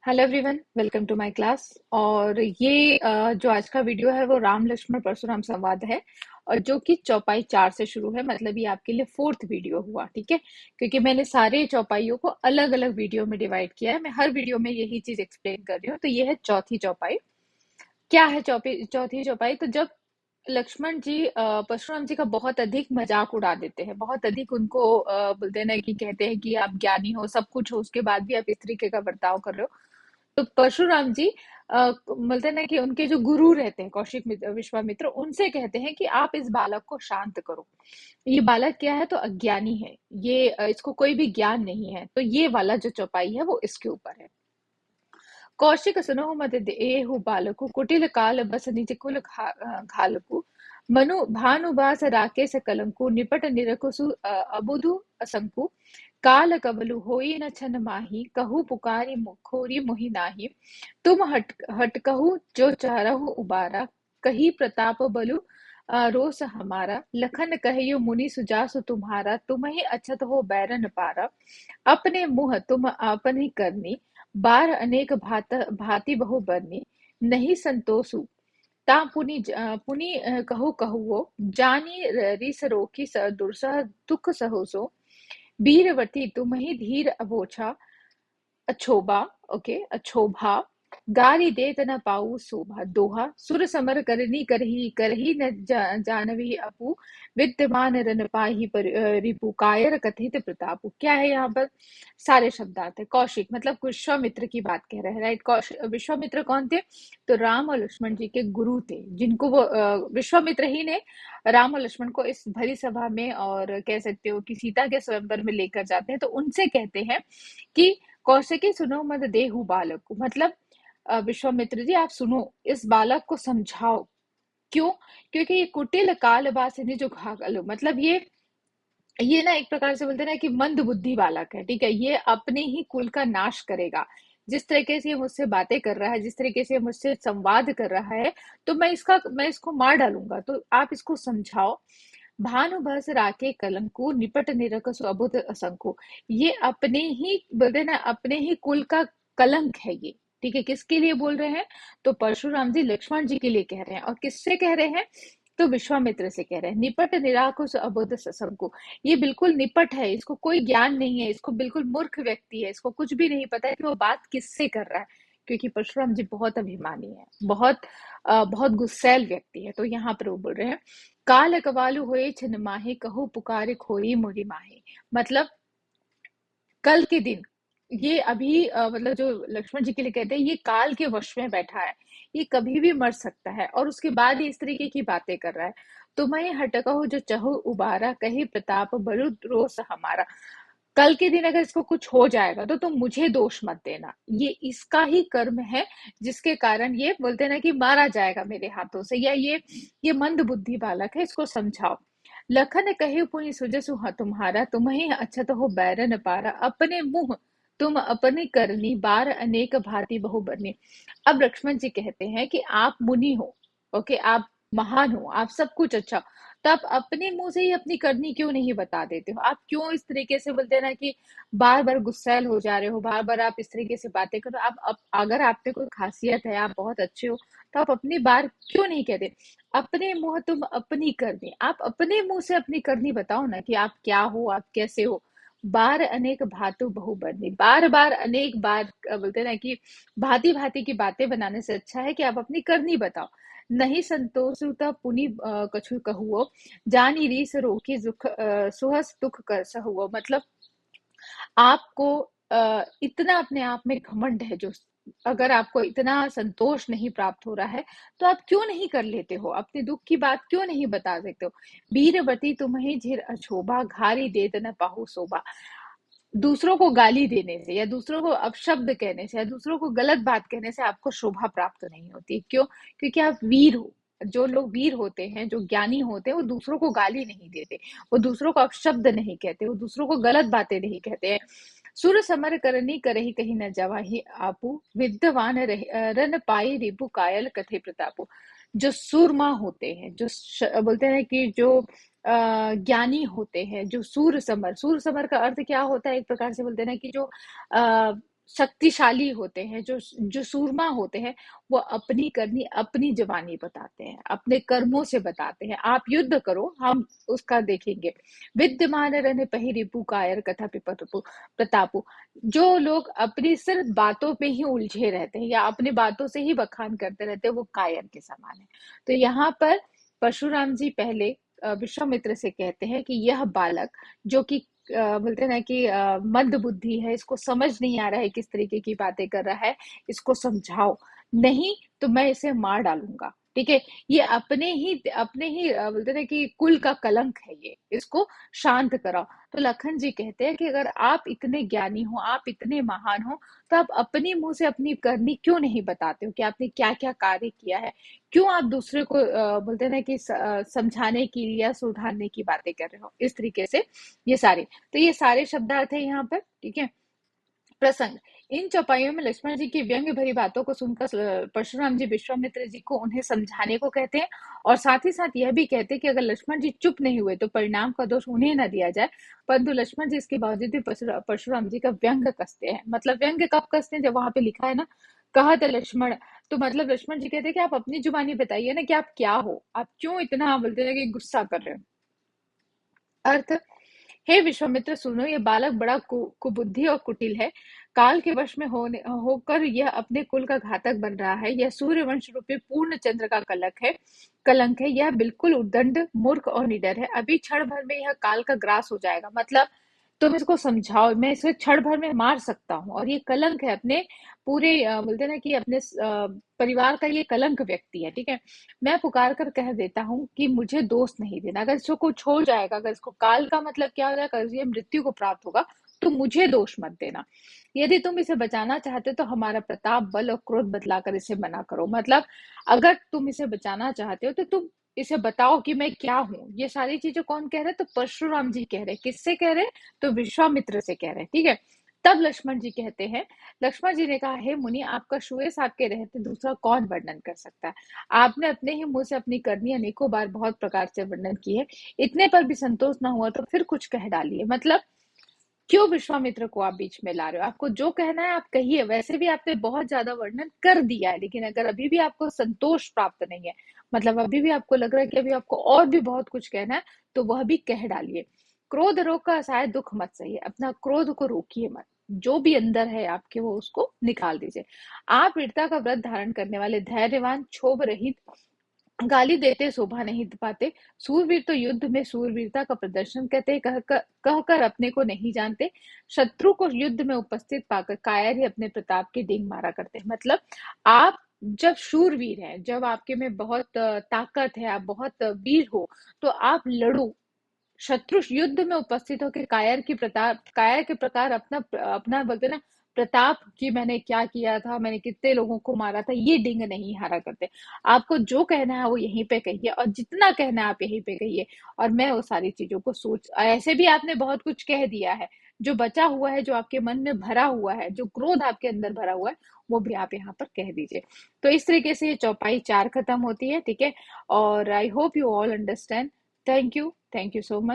Hello everyone, welcome to my class. और ये जो आज का वीडियो है वो राम लक्ष्मण परशुराम संवाद है, और जो कि चौपाई 4 से शुरू है। मतलब ये आपके लिए फोर्थ वीडियो हुआ, ठीक है। क्योंकि मैंने सारे चौपाइयों को अलग अलग वीडियो में डिवाइड किया है। मैं हर वीडियो में यही चीज एक्सप्लेन कर रही हूँ। तो ये है चौथी चौपाई। क्या है चौथी चौपाई? तो जब लक्ष्मण जी परशुराम जी का बहुत अधिक मजाक उड़ा देते हैं, बहुत अधिक उनको बोलते हैं ना कि कहते हैं कि आप ज्ञानी हो, सब कुछ हो, उसके बाद भी आप इस तरीके का बर्ताव कर रहे हो। तो परशुराम जी बोलते हैं ना कि उनके जो गुरु रहते हैं विश्वामित्र, उनसे कहते हैं कि आप इस बालक को शांत करो। ये बालक क्या है? तो अज्ञानी है। ये इसको कोई भी ज्ञान नहीं है। तो ये वाला जो चौपाई है वो इसके ऊपर है। कौशिक सुनो मत देहु बालकु कुटिल काल बस निज कुल घालकु मनु भानुबास राकेश कलंकु निपट निरकुसु अबुधु असंकु काल कबलु होई न छन माही कहु पुकारी मुखोरी मोहि नाही तुम हट कहु जो चारहु उबारा कही प्रताप बलु रोष हमारा लखन कहियो मुनि सुजासु तुम्हारा तुम ही अछत हो बैरन पारा अपने मुँह तुम आपन ही करनी बार अनेक भांति बहु बरनी नहीं संतोषु ता पुनि कहु कहुओ जानी रिस रोखी दुर्सह दुख सहोसो वीरवती तुम ही धीर अबोछा अछोबा। ओके, अछोभा गारी देत न पाऊ शोभा दोहा सुर समर करनी करही करही न जानवी अपू विद्यमान रन पाही पर रिपु कायर कथित प्रतापु। क्या है यहाँ पर? सारे शब्दार्थ है। कौशिक मतलब विश्वामित्र की बात कह रहे हैं, राइट। कौशिक विश्वामित्र कौन थे? तो राम और लक्ष्मण जी के गुरु थे, जिनको वो विश्वामित्र ही ने राम और लक्ष्मण को इस भरी सभा में, और कह सकते हो कि सीता के स्वयंवर में लेकर जाते हैं। तो उनसे कहते हैं कि कौशिकी सुनो मत देहु बालक को, मतलब विश्वामित्र जी आप सुनो, इस बालक को समझाओ। क्यों? क्योंकि ये कुटिल कालबासिनी जो घाघल, मतलब ये ना एक प्रकार से बोलते हैं ना कि मंद बुद्धि बालक है, ठीक है। ये अपने ही कुल का नाश करेगा। जिस तरीके से ये मुझसे बातें कर रहा है, जिस तरीके से ये मुझसे संवाद कर रहा है, तो मैं इसको मार डालूंगा। तो आप इसको समझाओ। भानु बस राके कलंकु निपट निरकसु अबुध असंको। ये अपने ही बोलते हैं ना, अपने ही कुल का कलंक है ये, ठीक है। किसके लिए बोल रहे हैं? तो परशुराम जी लक्ष्मण जी के लिए कह रहे हैं। और किससे कह रहे हैं? तो विश्वामित्र से कह रहे हैं। निपट निराकुश अबुध ससंको, ये बिल्कुल निपट है, इसको कोई ज्ञान नहीं है, इसको बिल्कुल मूर्ख व्यक्ति है, इसको कुछ भी नहीं पता है कि वो बात किससे कर रहा है। क्योंकि परशुराम जी बहुत अभिमानी है, बहुत गुस्सैल व्यक्ति है। तो यहाँ पर वो बोल रहे हैं काल कवालु होए छिन माहे कहु पुकारे खोई मोरी माहे। मतलब कल के दिन, ये अभी मतलब जो लक्ष्मण जी के लिए कहते हैं, ये काल के वश में बैठा है, ये कभी भी मर सकता है, और उसके बाद ये इस तरीके की बातें कर रहा है। तुम्हें हटकहु जो चहु उबारा कही प्रताप बरु रोष हमारा। कल के दिन अगर इसको कुछ हो जाएगा तो तुम मुझे दोष मत देना, ये इसका ही कर्म है जिसके कारण ये बोलते हैं ना कि मारा जाएगा मेरे हाथों से, या ये मंद बुद्धि बालक है, इसको समझाओ। लखन कहे पुनि सुजसु तुम्हारा तुम ही अच्छत हो बैरन पारा अपने मुंह तुम अपनी करनी बार अनेक भांति बहु बरनी। अब लक्ष्मण जी कहते हैं कि आप मुनि हो, ओके, आप महान हो, आप सब कुछ अच्छा, तो आप अपने मुंह से ही अपनी करनी क्यों नहीं बता देते हो? आप क्यों इस तरीके से बोलते हैं ना कि बार बार गुस्सैल हो जा रहे हो, बार बार आप इस तरीके से बातें करो। अगर आप पे कोई खासियत है, आप बहुत अच्छे हो, तो आप अपनी बात क्यों नहीं कहते? अपने मुंह तुम अपनी करनी, आप अपने मुंह से अपनी करनी बताओ ना कि आप क्या हो, आप कैसे हो। बार अनेक भातु बहु बरनी, बार बार अनेक बार बोलते हैं ना कि भांति भांति की बातें बनाने से अच्छा है कि आप अपनी करनी बताओ। नहीं संतोषुता पुनि कछु कहुओ जानी रीस रोकी सुहस दुख कर सहुओ। मतलब आपको इतना अपने आप में घमंड है, जो अगर आपको इतना संतोष नहीं प्राप्त हो रहा है, तो आप क्यों नहीं कर लेते हो? अपने दुख की बात क्यों नहीं बता सकते हो? वीरवती तुम्हें झिर अछोभा घारी देत न पाहु शोभा। दूसरों को गाली देने से, या दूसरों को अपशब्द कहने से, या दूसरों को गलत बात कहने से आपको शोभा प्राप्त नहीं होती। क्यों? क्योंकि आप वीर हो। जो लोग वीर होते हैं, जो ज्ञानी होते हैं, वो दूसरों को गाली नहीं देते, वो दूसरों को अपशब्द नहीं कहते, वो दूसरों को गलत बातें नहीं कहते हैं। सुर समर करनी करही कहीं न जवाही आपू विद्यवान रन पाई रिपु कायल कथे प्रतापु। जो सूरमा होते हैं, बोलते हैं कि जो ज्ञानी होते हैं, जो सूर समर का अर्थ क्या होता है? एक प्रकार से बोलते हैं ना कि जो शक्तिशाली होते हैं, जो जो सूरमा होते हैं, वो अपनी करनी अपनी जबानी बताते हैं, अपने कर्मों से बताते हैं। आप युद्ध करो, हम उसका देखेंगे। विद्यमान रने पहिरिपु कायर कथा पिपटपु प्रतापु। जो लोग अपनी सिर्फ बातों पे ही उलझे रहते हैं या अपनी बातों से ही बखान करते रहते हैं, वो कायर के समान है। तो यहाँ पर परशुराम जी पहले विश्वामित्र से कहते हैं कि यह बालक, जो कि बोलते हैं ना कि मंद बुद्धि है, इसको समझ नहीं आ रहा है किस तरीके की बातें कर रहा है, इसको समझाओ, नहीं तो मैं इसे मार डालूंगा। ठीक है, ये अपने ही बोलते हैं ना कि कुल का कलंक है, ये इसको शांत कराओ। तो लखन जी कहते हैं कि अगर आप इतने ज्ञानी हो, आप इतने महान हो, तो आप अपने मुंह से अपनी करनी क्यों नहीं बताते हो कि आपने क्या क्या कार्य किया है। क्यों आप दूसरे को बोलते हैं ना कि समझाने की या सुधारने की बातें कर रहे हो इस तरीके से। ये सारे, तो ये सारे शब्दार्थ है यहाँ पर। ठीक है, प्रसंग। इन चौपाइयों में लक्ष्मण जी की व्यंग्य भरी बातों को सुनकर परशुराम जी विश्वामित्र जी को उन्हें समझाने को कहते हैं, और साथ ही साथ यह भी कहते हैं कि अगर लक्ष्मण जी चुप नहीं हुए तो परिणाम का दोष उन्हें न दिया जाए। परंतु लक्ष्मण जी इसके बावजूद भी परशुराम जी का व्यंग्य कसते हैं। मतलब व्यंग्य कब कसते हैं, जब वहां पे लिखा है ना, कहत लक्ष्मण, तो मतलब लक्ष्मण जी कहते हैं कि आप अपनी जुबानी बताइए ना कि आप क्या हो, आप क्यों इतना बोलते हैं कि गुस्सा कर रहे हो। अर्थ। हे विश्वामित्र सुनो, ये बालक बड़ा कुबुद्धि और कुटिल है। काल के वश में होकर यह अपने कुल का घातक बन रहा है। यह सूर्य वंश रूपी पूर्ण चंद्र का कलंक है। यह बिल्कुल उद्दंड, मूर्ख और निडर है। अभी क्षण भर में यह काल का ग्रास हो जाएगा। मतलब तुम इसको समझाओ, मैं इसे क्षण भर में मार सकता हूँ, और ये कलंक है अपने पूरे बोलते हैं ना कि अपने परिवार का ये कलंक व्यक्ति है। ठीक है, मैं पुकार कर कह देता हूँ कि मुझे दोष नहीं देना। अगर इसको कुछ हो जाएगा, अगर इसको काल का मतलब क्या हो जाएगा, अगर ये मृत्यु को प्राप्त होगा, तो मुझे दोष मत देना। यदि तुम इसे बचाना चाहते हो, तो हमारा प्रताप, बल और क्रोध बतलाकर इसे मना करो। मतलब अगर तुम इसे बचाना चाहते हो, तो तुम इसे बताओ कि मैं क्या हूँ। ये सारी चीजें कौन कह रहे हैं, तो परशुराम जी कह रहे हैं। किससे कह रहे हैं, तो विश्वामित्र से कह रहे हैं। ठीक है, तब लक्ष्मण जी कहते हैं, लक्ष्मण जी ने कहा, हे मुनि, आपका सुएस आपके रहते दूसरा कौन वर्णन कर सकता है। आपने अपने ही मुंह से अपनी करनी अनेकों बार बहुत प्रकार से वर्णन की है, इतने पर भी संतोष न हुआ तो फिर कुछ कह डालिए। मतलब क्यों विश्वामित्र को आप बीच में ला रहे हो, आपको जो कहना है आप कहिए। वैसे भी आपने बहुत ज्यादा वर्णन कर दिया है, लेकिन अगर अभी भी आपको संतोष प्राप्त नहीं है, मतलब अभी भी आपको लग रहा है कि अभी आपको और भी बहुत कुछ कहना है, तो वह भी कह डालिए। क्रोध रोग का असहाय दुख मत सहिए, अपना क्रोध को रोकिए मत। जो भी अंदर है आपके, वो उसको निकाल दीजिए। आप वीरता का व्रत धारण करने वाले, धैर्यवान, क्षोभ रहित, गाली देते शोभा नहीं पाते, सूरवीर तो युद्ध में सूरवीरता का प्रदर्शन कहते हैं, कहकर अपने को नहीं जानते, शत्रु को युद्ध में उपस्थित पाकर कायर ही अपने प्रताप की डींग मारा करते हैं। मतलब आप जब शूरवीर हैं, जब आपके में बहुत ताकत है, आप बहुत वीर हो, तो आप लड़ो। शत्रु युद्ध में उपस्थित होकर कायर के प्रकार अपना अपना बोलते ना, प्रताप की मैंने क्या किया था, मैंने कितने लोगों को मारा था, ये डिंग नहीं हारा करते। आपको जो कहना है वो यहीं पे कहिए, और जितना कहना है आप यहीं पे कहिए, और मैं वो सारी चीजों को सोच, ऐसे भी आपने बहुत कुछ कह दिया है, जो बचा हुआ है, जो आपके मन में भरा हुआ है, जो क्रोध आपके अंदर भरा हुआ है, वो भी आप यहाँ पर कह दीजिए। तो इस तरीके से ये चौपाई 4 खत्म होती है। ठीक है, और I hope you all understand. Thank you so much.